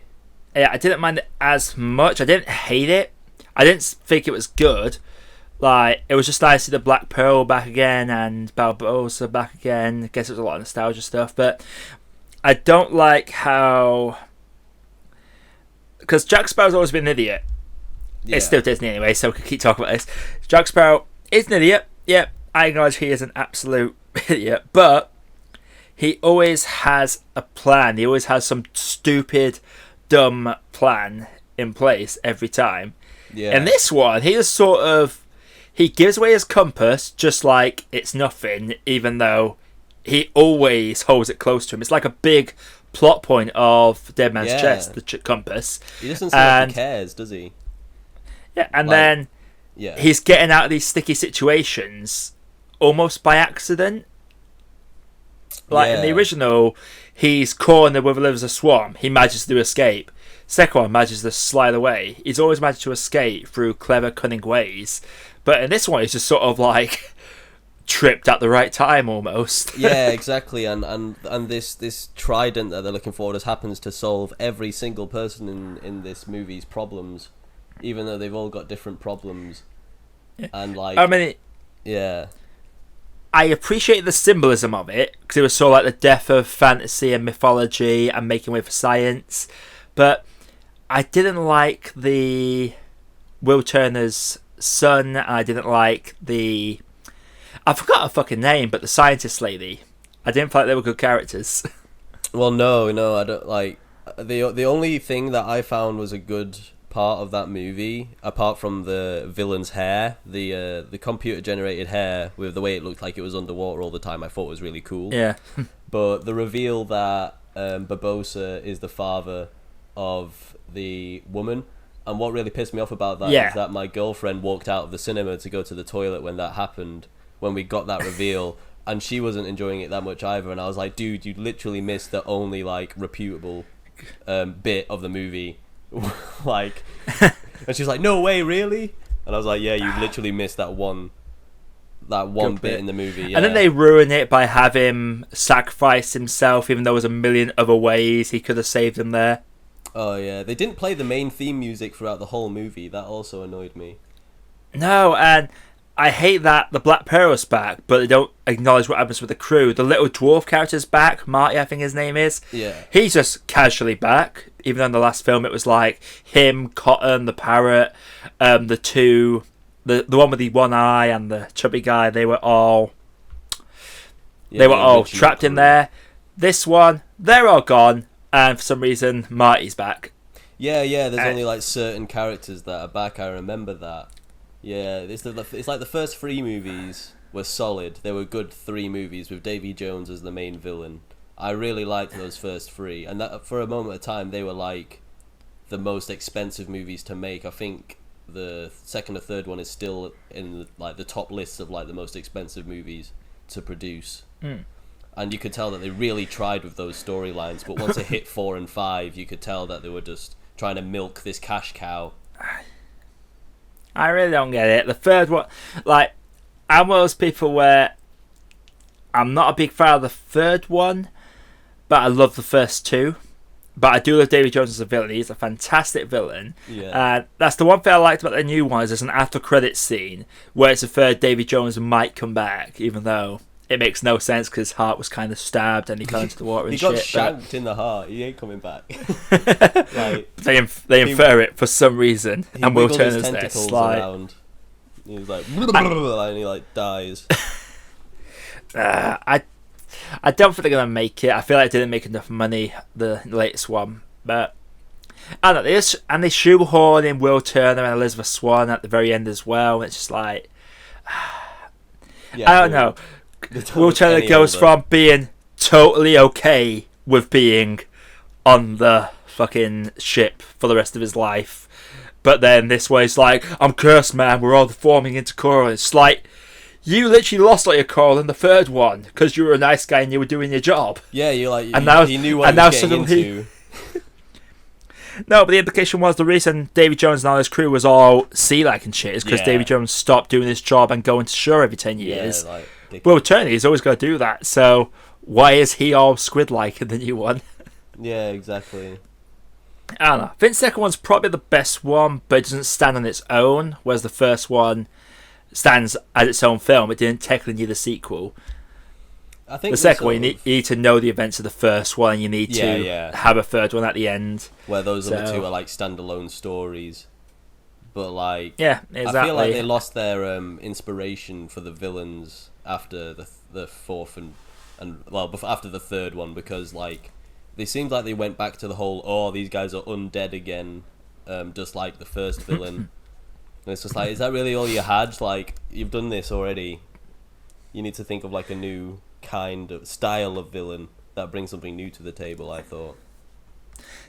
Yeah, I didn't mind it as much. I didn't hate it. I didn't think it was good. Like, it was just nice to see the Black Pearl back again and Barbossa back again. I guess it was a lot of nostalgia stuff, but I don't like how... Because Jack Sparrow's always been an idiot. Yeah. It's still Disney anyway, so we can keep talking about this. Jack Sparrow is an idiot. Yep, I acknowledge he is an absolute idiot, but he always has a plan. He always has some stupid, dumb plan in place every time. Yeah. And this one, he just sort of... He gives away his compass just like it's nothing, even though he always holds it close to him. It's like a big plot point of Dead Man's Chest, the compass. He doesn't seem like he cares, does he? Yeah, and then he's getting out of these sticky situations almost by accident. Like in the original, he's cornered with a liver of a swarm. He manages to escape. Second one manages to slide away. He's always managed to escape through clever, cunning ways. But in this one, he's just sort of like tripped at the right time almost. Yeah, exactly. And this trident that they're looking for just happens to solve every single person in this movie's problems, even though they've all got different problems. Yeah. And like, I mean, I appreciate the symbolism of it because it was sort of like the death of fantasy and mythology and making way for science. But I didn't like the Will Turner's son. I didn't like I forgot her fucking name, but the scientist lady. I didn't feel like they were good characters. Well, no, I don't like the only thing that I found was a good part of that movie, apart from the villain's hair, the computer generated hair with the way it looked like it was underwater all the time. I thought was really cool. Yeah. But the reveal that Barbossa is the father of the woman. And what really pissed me off about that is that my girlfriend walked out of the cinema to go to the toilet when that happened, when we got that reveal, and she wasn't enjoying it that much either. And I was like, dude, you literally missed the only like reputable bit of the movie. Like, and she's like, no way, really? And I was like, yeah, you literally missed that one bit in the movie. Yeah. And then they ruin it by having him sacrifice himself, even though there was a million other ways he could have saved him there. Oh yeah, they didn't play the main theme music throughout the whole movie. That also annoyed me. No, and I hate that the Black Pearl's back, but they don't acknowledge what happens with the crew. The little dwarf character's back, Marty, I think his name is. Yeah. He's just casually back, even though in the last film it was like him, Cotton, the parrot, the one with the one eye and the chubby guy. They were all trapped in there. This one, they're all gone. And for some reason, Marty's back. Yeah, there's only like certain characters that are back. I remember that. Yeah, it's like the first three movies were solid. They were good 3 movies with Davy Jones as the main villain. I really liked those first 3, and that for a moment of time they were like the most expensive movies to make. I think the second or third one is still in like the top lists of like the most expensive movies to produce. And you could tell that they really tried with those storylines, but once it hit 4 and 5, you could tell that they were just trying to milk this cash cow. I really don't get it. The third one, like, I'm one of those people where I'm not a big fan of the third one, but I love the first 2. but I do love Davy Jones as a villain. He's a fantastic villain. Yeah. That's the one thing I liked about the new one is there's an after credits scene where it's inferred Davy Jones might come back, even though it makes no sense because his heart was kind of stabbed and he fell into the water and he got shanked in the heart. He ain't coming back. Like, they infer it for some reason, and Will Turner's there. Around. He was like, and he like dies. I don't think they're gonna make it. I feel like it didn't make enough money, the latest one, but I don't know. And they shoehorn in Will Turner and Elizabeth Swann at the very end as well. It's just like I don't know. Will Turner goes from being totally okay with being on the fucking ship for the rest of his life, but then this way it's like, I'm cursed, man. We're all forming into coral. It's like, you literally lost all your coral in the third one because you were a nice guy and you were doing your job. Yeah, you're like, and now he knew what he was getting into. No, but the implication was the reason Davy Jones and all his crew was all sea-like and shit is because Davy Jones stopped doing his job and going to shore every 10 years. Yeah, like, Will Turner, he's always got to do that. So why is he all squid-like in the new one? Yeah, exactly. I don't know. I think the second one's probably the best one, but it doesn't stand on its own, whereas the first one stands as its own film. It didn't technically need a sequel. I think the second one, you need to know the events of the first one, and you need to have a third one at the end. Where those other two are like standalone stories. But like, yeah, exactly. I feel like they lost their inspiration for the villains after the fourth and after the third one, because like they seemed like they went back to the whole these guys are undead again, just like the first villain. And it's just like, is that really all you had? Like, you've done this already. You need to think of like a new kind of style of villain that brings something new to the table, I thought.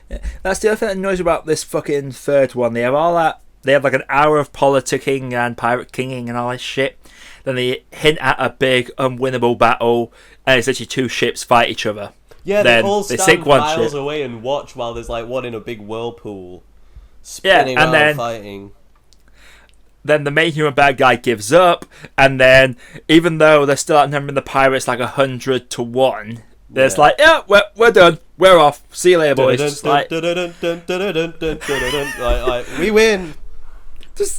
Yeah, that's the other thing that annoys me about this fucking third one. They have all that. They have like an hour of politicking and pirate kinging and all this shit. Then they hint at a big unwinnable battle, and it's actually two ships fight each other. Yeah, then they all stand miles away and watch while there's like one in a big whirlpool spinning around fighting. Then the main human bad guy gives up, and then even though they're still outnumbering the pirates like 100-1, there's like, we're done, we're off, see you later, boys. Like, we win.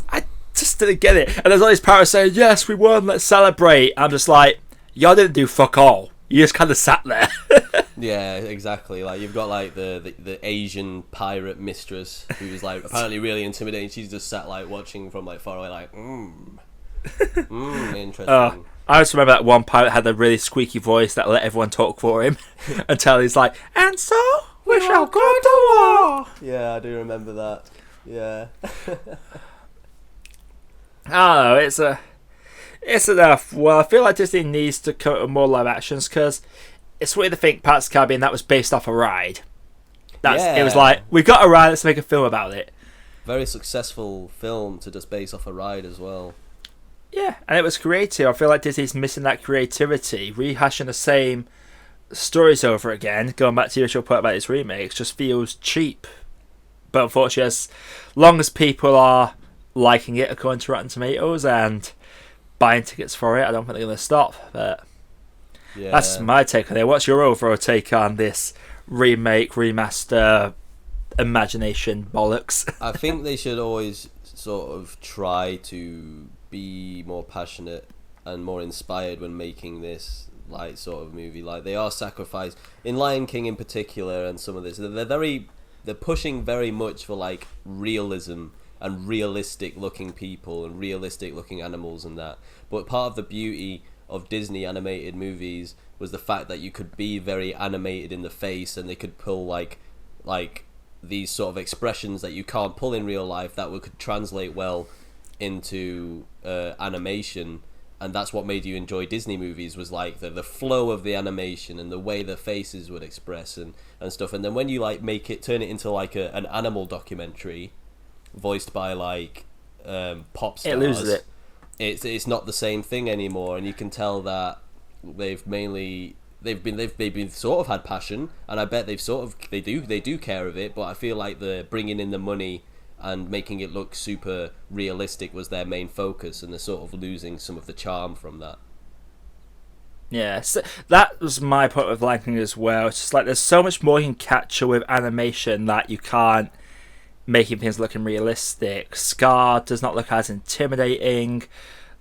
I just didn't get it. And there's all these pirates saying, yes, we won, let's celebrate. I'm just like, y'all didn't do fuck all. You just kind of sat there. Yeah, exactly. Like, you've got like the Asian pirate mistress who's like apparently really intimidating. She's just sat like watching from like far away, like interesting. I just remember that one pirate had a really squeaky voice that let everyone talk for him until he's like, and so we shall go to war. Yeah, I do remember that. Yeah. I don't know. It's enough. Well, I feel like Disney needs to come up with more live actions because it's weird to think Pirates of the Caribbean that was based off a ride. It was like, we got a ride, let's make a film about it. Very successful film to just base off a ride as well. Yeah, and it was creative. I feel like Disney's missing that creativity. Rehashing the same stories over again, going back to the original point about its remakes, just feels cheap. But unfortunately, as long as people are liking it according to Rotten Tomatoes and buying tickets for it, I don't think they're going to stop. But that's my take on it. What's your overall take on this remake, remaster, imagination bollocks? I think they should always sort of try to be more passionate and more inspired when making this like sort of movie. Like, they are sacrificed in Lion King in particular, and some of this they're pushing very much for like realism and realistic looking people and realistic looking animals and that. But part of the beauty of Disney animated movies was the fact that you could be very animated in the face, and they could pull like these sort of expressions that you can't pull in real life that could translate well into animation. And that's what made you enjoy Disney movies, was like the flow of the animation and the way the faces would express and stuff. And then when you like turn it into like an animal documentary voiced by like pop stars, it loses it. It's not the same thing anymore, and you can tell that they've been sort of had passion, and I bet they do care of it, but I feel like the bringing in the money and making it look super realistic was their main focus, and they're sort of losing some of the charm from that. Yeah, so that was my point with Lion King as well. It's just like there's so much more you can capture with animation that you can't, making things looking realistic. Scar does not look as intimidating.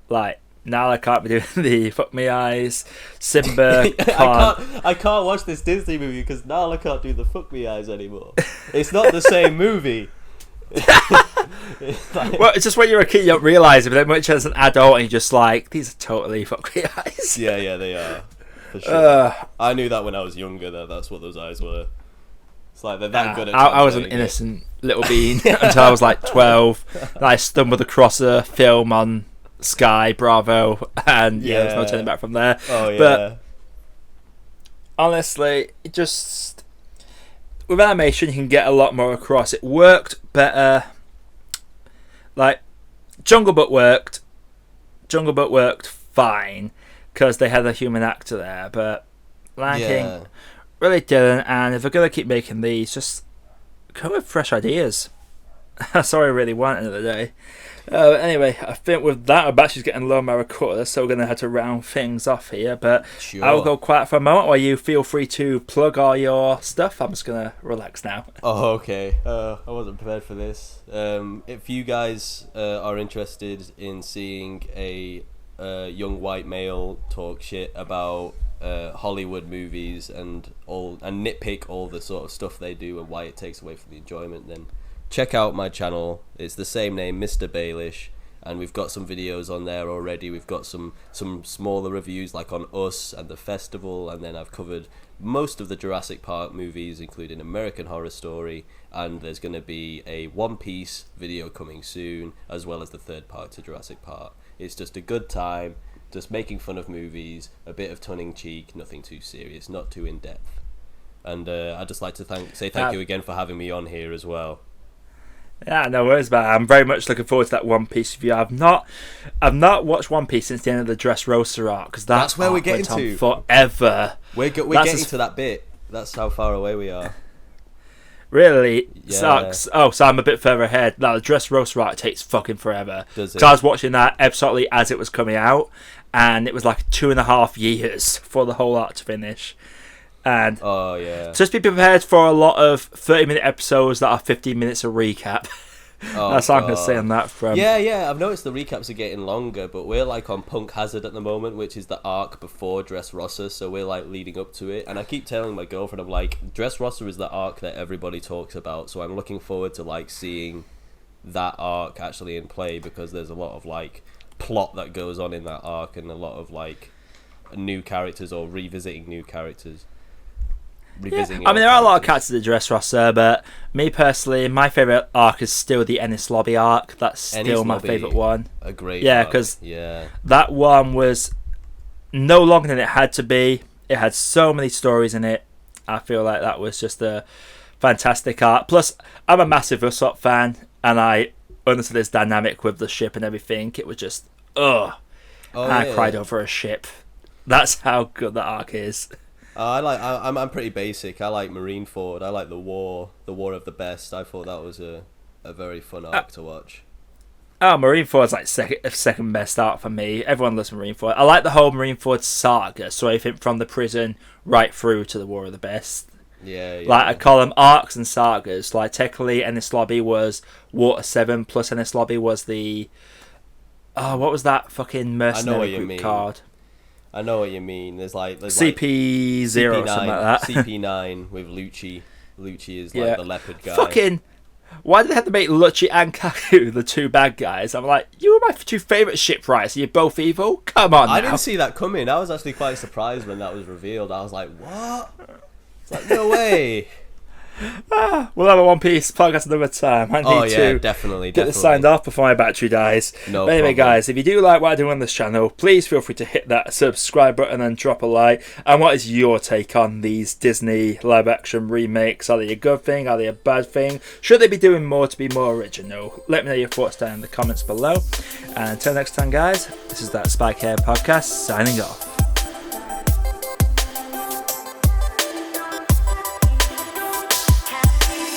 Like, Nala can't be doing the fuck me eyes. Simba can't. I can't watch this Disney movie because Nala can't do the fuck me eyes anymore. It's not the same movie. Well, it's just when you're a kid you don't realise it, but then much as an adult and you're just like, these are totally fuck me eyes. Yeah, they are. For sure. I knew that when I was younger, that's what those eyes were. It's like they're that good at I was an innocent little bean until I was like 12. And I stumbled across a film on Sky, Bravo, and there's no turning back from there. Oh, yeah. But honestly, it just... with animation, you can get a lot more across. It worked better. Like, Jungle Book worked fine because they had a human actor there, but Lion King really didn't. And if they're going to keep making these, just go with fresh ideas. That's all I really want at the end of the day. Anyway, I think with that, our battery's getting low on my recorder, so we're going to have to round things off here. But sure. I will go quiet for a moment while you feel free to plug all your stuff. I'm just going to relax now. Oh, okay. I wasn't prepared for this. If you guys are interested in seeing a young white male talk shit about Hollywood movies and nitpick all the sort of stuff they do and why it takes away from the enjoyment, then check out my channel. It's the same name, Mr Baelish, and we've got some videos on there already. We've got some smaller reviews like on Us and the festival, and then I've covered most of the Jurassic Park movies, including American Horror Story, and there's going to be a One Piece video coming soon, as well as the third part to Jurassic Park. It's just a good time, just making fun of movies, a bit of tongue-in-cheek, nothing too serious, not too in-depth. And I'd just like to say thank you again for having me on here as well. Yeah, no worries about it. I'm very much looking forward to that One Piece review. I've not watched One Piece since the end of the Dressrosa arc, because that's where we're getting to forever. We're getting to that bit. That's how far away we are. Really? Yeah. Sucks. Oh, so I'm a bit further ahead. No, the Dressrosa arc takes fucking forever. Does it? Because I was watching that episode as it was coming out, and it was like 2.5 years for the whole arc to finish. And just be prepared for a lot of 30-minute episodes that are 15 minutes of recap. That's all I'm going to say on that front. Yeah, I've noticed the recaps are getting longer, but we're like on Punk Hazard at the moment, which is the arc before Dressrosa, so we're like leading up to it. And I keep telling my girlfriend, I'm like, Dressrosa is the arc that everybody talks about, so I'm looking forward to like seeing that arc actually in play, because there's a lot of like plot that goes on in that arc, and a lot of like new characters or revisiting new characters. Yeah. I mean, there are a lot of characters in Dressrosa, but me personally, my favourite arc is still the Ennis Lobby arc. That's still my favourite one. A great arc. Because that one was no longer than it had to be. It had so many stories in it. I feel like that was just a fantastic arc. Plus, I'm a massive Usopp fan, and I understood this dynamic with the ship and everything. It was just, I cried over a ship. That's how good that arc is. I'm pretty basic. I like Marineford. I like the War of the Best. I thought that was a very fun arc to watch. Oh, Marineford's like second best arc for me. Everyone loves Marineford. I like the whole Marineford saga, so I think from the prison right through to the War of the Best. Yeah. Like, I call them arcs and sagas. Like, technically, Ennis Lobby was Water 7, plus Ennis Lobby was the... Oh, what was that fucking mercenary group card? I know what you mean. There's CP0 or something like that. CP9 with Lucci. Lucci is like the leopard guy. Fucking... Why did they have to make Lucci and Kaku the two bad guys? I'm like, you were my two favourite shipwrights. You're both evil? Come on now. I didn't see that coming. I was actually quite surprised when that was revealed. I was like, what? It's like, no way. We'll have a One Piece podcast another time. I need to definitely get this signed off before my battery dies. No but anyway, problem. guys, if you do like what I do on this channel, please feel free to hit that subscribe button and drop a like. And what is your take on these Disney live-action remakes? Are they a good thing? Are they a bad thing? Should they be doing more to be more original? Let me know your thoughts down in the comments below. And until next time, guys, this is That Spike Hair Podcast, signing off.